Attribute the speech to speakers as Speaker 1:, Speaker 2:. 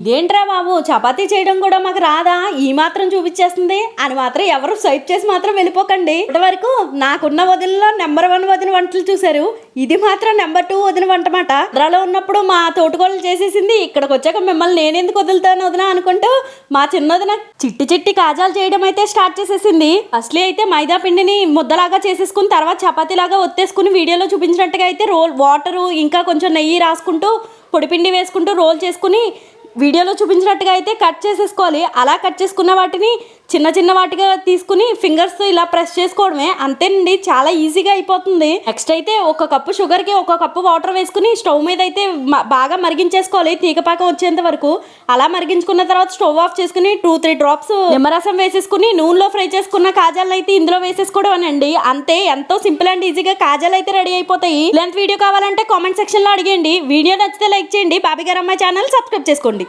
Speaker 1: ఇదేంట్రా బాబు చపాతీ చేయడం కూడా మాకు రాదా ఈ మాత్రం చూపించేస్తుంది అని మాత్రం ఎవరు స్వైప్ చేసి మాత్రం వెళ్ళిపోకండి. ఇప్పటివరకు నాకున్న వదినలో నెంబర్ 1 వదిన వంటలు చూశారు, ఇది మాత్రం నెంబర్ 2 వదిన వంట మాట. ఆంధ్రాలో ఉన్నప్పుడు మా తోటకోళ్ళు చేసేసింది, ఇక్కడికి వచ్చాక మిమ్మల్ని నేనెందుకు వదులుతాను వదిన అనుకుంటూ మా చిన్నదిన చిట్టి చిట్టి కాజాలు చేయడం అయితే స్టార్ట్ చేసేసింది. అసలే అయితే మైదా పిండిని ముద్దలాగా చేసేసుకుని తర్వాత చపాతీలాగా ఒత్తేసుకుని వీడియోలో చూపించినట్టుగా అయితే వాటరు ఇంకా కొంచెం నెయ్యి రాసుకుంటూ పొడిపిండి వేసుకుంటూ రోల్ చేసుకుని వీడియోలో చూపించినట్టుగా అయితే కట్ చేసేసుకోవాలి. అలా కట్ చేసుకున్న వాటిని చిన్న చిన్న వాటిగా తీసుకుని ఫింగర్స్తో ఇలా ప్రెస్ చేసుకోవడమే, అంతేనండి, చాలా ఈజీగా అయిపోతుంది. నెక్స్ట్ అయితే 1 కప్పు షుగర్కి 1 కప్పు వాటర్ వేసుకుని స్టవ్ మీద అయితే బాగా మరిగించేసుకోవాలి తీగపాకం వచ్చేంత వరకు. అలా మరిగించుకున్న తర్వాత స్టవ్ ఆఫ్ చేసుకుని 2-3 డ్రాప్స్ నిమ్మరసం వేసేసుకుని నూనెలో ఫ్రై చేసుకున్న కాజాలను అయితే ఇందులో వేసేసుకోవడం అండి. అంతే, ఎంతో సింపుల్ అండ్ ఈజీగా కాజాలు అయితే రెడీ అయిపోతాయి. ఇలాంటి వీడియో కావాలంటే కామెంట్ సెక్షన్లో అడిగండి. వీడియో నచ్చితే లైక్ చేయండి. బాబీ గారు అమ్మాయి ఛానల్ సబ్స్క్రైబ్ చేసుకోండి.